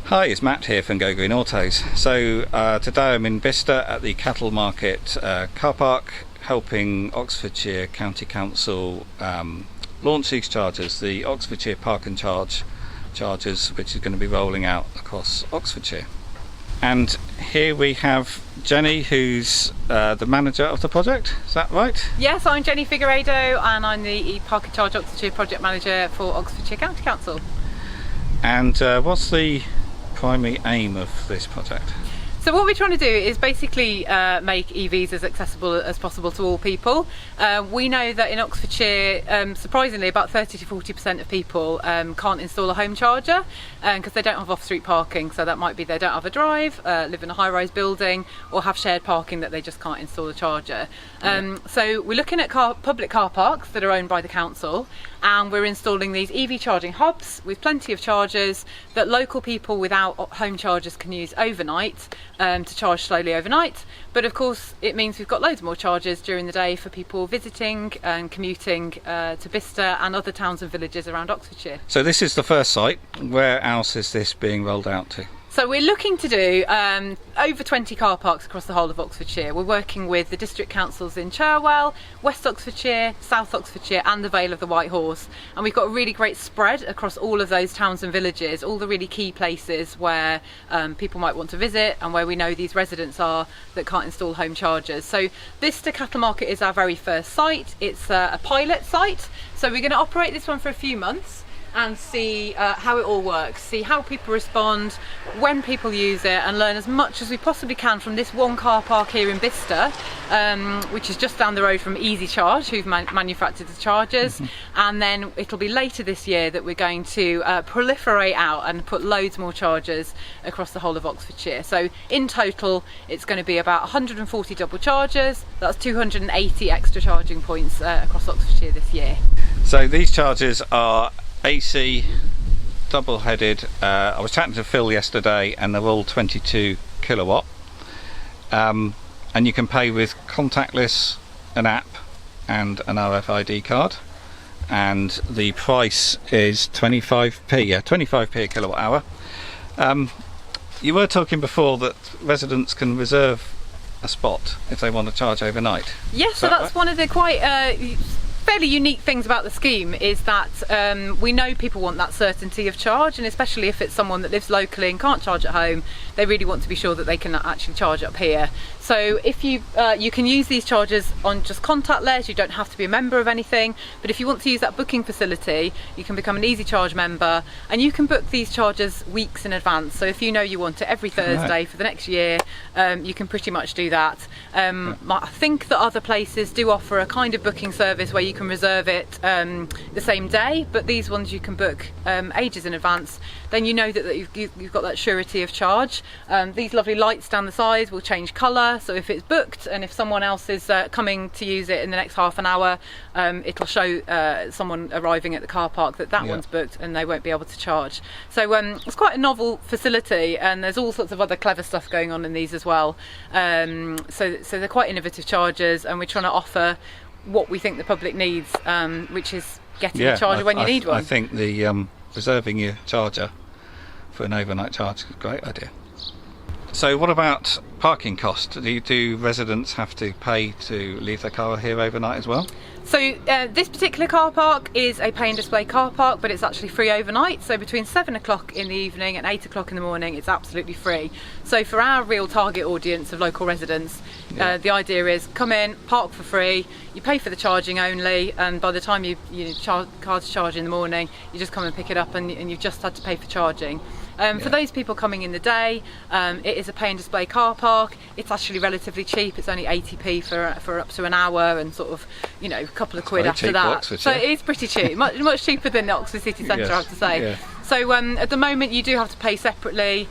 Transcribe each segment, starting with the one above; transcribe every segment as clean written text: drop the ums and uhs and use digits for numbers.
Hi, it's Matt here from Go Green Autos. So today I'm in Bicester at the Cattle Market car park, helping Oxfordshire County Council launch these chargers, the Oxfordshire Park and Charge chargers, which is going to be rolling out across Oxfordshire. And here we have Jenny, who's the manager of the project. Is that right? Yes, I'm Jenny Figueiredo and I'm the Park Charge Oxfordshire project manager for Oxfordshire County Council. And what's the primary aim of this project? So what we're trying to do is basically make EVs as accessible as possible to all people. We know that in Oxfordshire, surprisingly, about 30 to 40% of people can't install a home charger because they don't have off-street parking. So that might be they don't have a drive, live in a high-rise building, or have shared parking that they just can't install a charger. So we're looking at public car parks that are owned by the council, and we're installing these EV charging hubs with plenty of chargers that local people without home chargers can use overnight to charge slowly overnight. But of course it means we've got loads more chargers during the day for people visiting and commuting to Bicester and other towns and villages around Oxfordshire. So this is the first site. Where else is this being rolled out to? So we're looking to do over 20 car parks across the whole of Oxfordshire. We're working with the district councils in Cherwell, West Oxfordshire, South Oxfordshire and the Vale of the White Horse. And we've got a really great spread across all of those towns and villages, all the really key places where people might want to visit and where we know these residents are that can't install home chargers. So Bicester Cattle Market is our very first site. It's a pilot site. So we're going to operate this one for a few months and see how it all works, see how people respond, when people use it, and learn as much as we possibly can from this one car park here in Bicester, which is just down the road from Easy Charge, who've manufactured the chargers. And then it'll be later this year that we're going to proliferate out and put loads more chargers across the whole of Oxfordshire. So in total it's going to be about 140 double chargers. That's 280 extra charging points across Oxfordshire this year. So these chargers are AC, double-headed. I was chatting to Phil yesterday and they're all 22 kilowatt, and you can pay with contactless, an app and an RFID card, and the price is 25p a kilowatt hour. You were talking before that residents can reserve a spot if they want to charge overnight. Yes, so that's right? One of the quite fairly unique things about the scheme is that we know people want that certainty of charge, and especially if it's someone that lives locally and can't charge at home, they really want to be sure that they can actually charge up here. So if you can use these chargers on just contactless, you don't have to be a member of anything, but if you want to use that booking facility, you can become an Easy Charge member and you can book these chargers weeks in advance. So if you know you want it every Thursday for the next year, you can pretty much do that. I think that other places do offer a kind of booking service where you can reserve it the same day, but these ones you can book ages in advance. Then you know that you've got that surety of charge. These lovely lights down the side will change colour, so if it's booked and if someone else is coming to use it in the next half an hour, it'll show someone arriving at the car park that one's booked and they won't be able to charge. So it's quite a novel facility, and there's all sorts of other clever stuff going on in these as well. So they're quite innovative chargers, and we're trying to offer what we think the public needs, which is getting a charger when you need one. I think the reserving your charger for an overnight charge is a great idea. So what about parking cost? Do residents have to pay to leave their car here overnight as well? So this particular car park is a pay and display car park, but it's actually free overnight. So between 7 o'clock in the evening and 8 o'clock in the morning, it's absolutely free. So for our real target audience of local residents, the idea is come in, park for free, you pay for the charging only, and by the time car's charge in the morning, you just come and pick it up and you've just had to pay for charging. For those people coming in the day, it is a pay and display car park. It's actually relatively cheap. It's only 80p for up to an hour, and sort of, a couple of quid after that. So it is pretty cheap, much cheaper than the Oxford City Centre, I have to say. Yeah. So at the moment you do have to pay separately,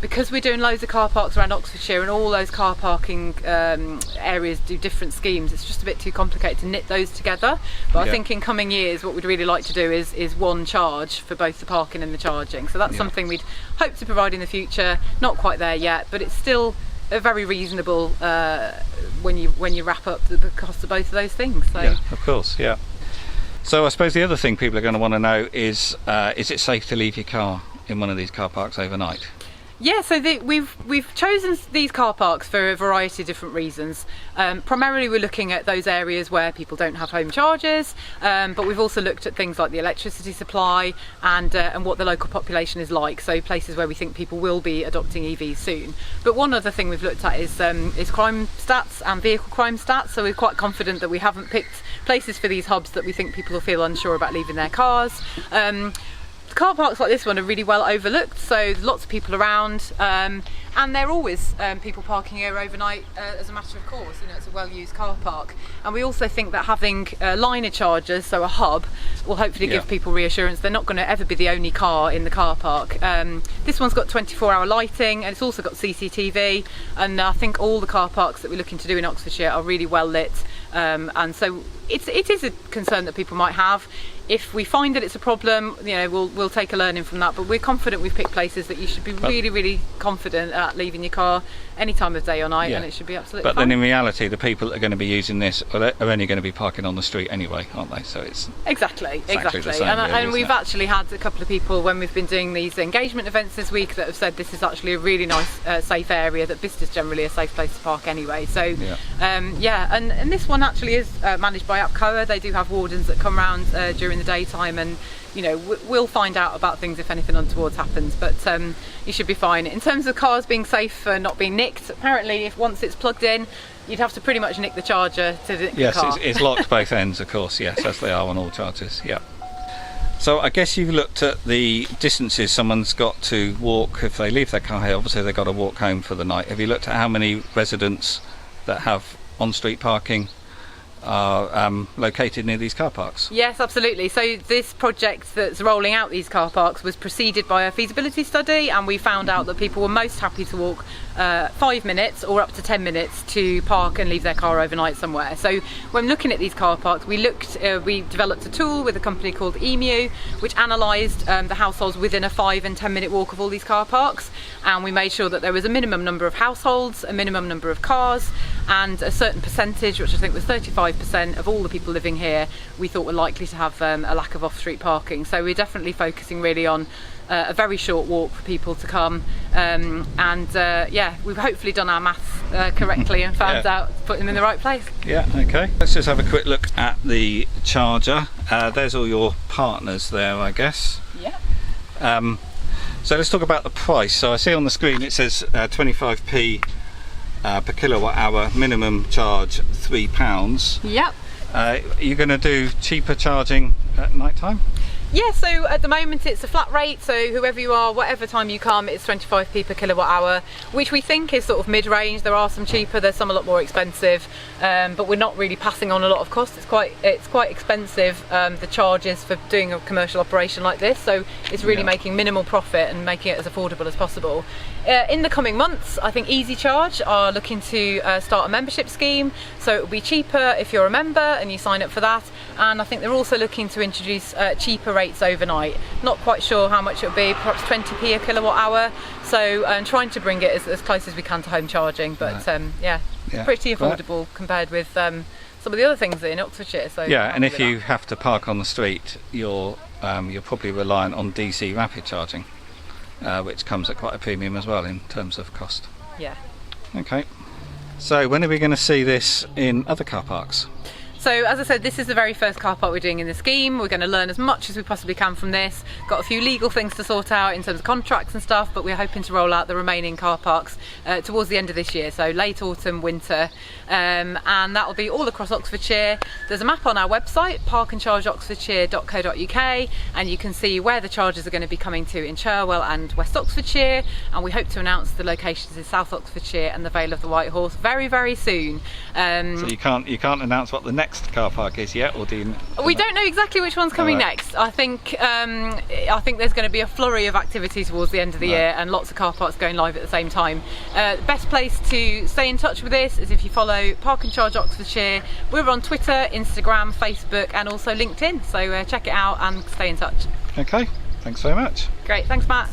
because we're doing loads of car parks around Oxfordshire and all those car parking areas do different schemes. It's just a bit too complicated to knit those together. But I think in coming years what we'd really like to do is one charge for both the parking and the charging. So that's something we'd hope to provide in the future. Not quite there yet, but it's still a very reasonable when you wrap up the cost of both of those things. So. Yeah, of course, yeah. So I suppose the other thing people are going to want to know is it safe to leave your car in one of these car parks overnight? Yeah, so we've chosen these car parks for a variety of different reasons. Primarily we're looking at those areas where people don't have home chargers, but we've also looked at things like the electricity supply and what the local population is like, so places where we think people will be adopting EVs soon. But one other thing we've looked at is crime stats and vehicle crime stats, so we're quite confident that we haven't picked places for these hubs that we think people will feel unsure about leaving their cars. Car parks like this one are really well overlooked, so there's lots of people around, and there are always people parking here overnight as a matter of course. You know, it's a well-used car park, and we also think that having liner chargers, so a hub, will hopefully give people reassurance they're not going to ever be the only car in the car park. This one's got 24-hour lighting, and it's also got CCTV, and I think all the car parks that we're looking to do in Oxfordshire are really well lit, and so it is a concern that people might have. If we find that it's a problem, you know, we'll take a learning from that, but we're confident we've picked places that you should be really confident at leaving your car any time of day or night, and it should be absolutely fine. Then in reality, the people that are going to be using this are only going to be parking on the street anyway, aren't they? So it's exactly the same, and we've actually had a couple of people when we've been doing these engagement events this week that have said this is actually a really nice safe area, that Bicester's generally a safe place to park anyway. So and this one actually is managed by APCOA. They do have wardens that come around during the daytime, and you know, we'll find out about things if anything untoward happens, but you should be fine. In terms of cars being safe for not being nicked, apparently if once it's plugged in, you'd have to pretty much nick the charger to nick the car. Yes, it's locked both ends, of course, yes, as they are on all chargers, yeah. So I guess you've looked at the distances someone's got to walk if they leave their car here. Obviously they've got to walk home for the night. Have you looked at how many residents that have on-street parking are located near these car parks? Yes, absolutely. So this project that's rolling out these car parks was preceded by a feasibility study, and we found out that people were most happy to walk 5 minutes or up to 10 minutes to park and leave their car overnight somewhere. So when looking at these car parks, we developed a tool with a company called EMU, which analysed the households within a 5 and 10 minute walk of all these car parks, and we made sure that there was a minimum number of households, a minimum number of cars, and a certain percentage, which I think was 35% of all the people living here, we thought were likely to have a lack of off-street parking. So we're definitely focusing really on a very short walk for people to come, we've hopefully done our maths correctly and found out to put them in the right place. Yeah, okay. Let's just have a quick look at the charger. There's all your partners there, I guess. Yeah. So let's talk about the price. So I see on the screen it says 25p per kilowatt hour, minimum charge £3. Yep. Are you going to do cheaper charging at night time? Yeah, so at the moment it's a flat rate, so whoever you are, whatever time you come, it's 25p per kilowatt hour, which we think is sort of mid-range. There are some cheaper, there's some a lot more expensive, but we're not really passing on a lot of cost. It's quite expensive, the charges for doing a commercial operation like this, so it's really making minimal profit and making it as affordable as possible. In the coming months, I think Easy Charge are looking to start a membership scheme, so it will be cheaper if you're a member and you sign up for that, and I think they're also looking to introduce cheaper rates overnight. Not quite sure how much it will be, perhaps 20p a kilowatt hour, so trying to bring it as close as we can to home charging, but pretty affordable compared with some of the other things in Oxfordshire. So and if you have to park on the street, you're probably reliant on DC rapid charging, which comes at quite a premium as well in terms of cost. Yeah. Okay. So when are we going to see this in other car parks? So as I said, this is the very first car park we're doing in the scheme. We're going to learn as much as we possibly can from this. Got a few legal things to sort out in terms of contracts and stuff, but we're hoping to roll out the remaining car parks towards the end of this year, so late autumn, winter, and that will be all across Oxfordshire. There's a map on our website, parkandchargeoxfordshire.co.uk, and you can see where the charges are going to be coming to in Cherwell and West Oxfordshire, and we hope to announce the locations in South Oxfordshire and the Vale of the White Horse very, very soon. So you can't announce what the next car park is yet, or do you? We don't know exactly which one's coming next. I think there's going to be a flurry of activity towards the end of the year, and lots of car parks going live at the same time. The best place to stay in touch with this is if you follow Park and Charge Oxfordshire. We're on Twitter, Instagram, Facebook, and also LinkedIn, so check it out and stay in touch. Okay, thanks very much. Great, thanks Matt.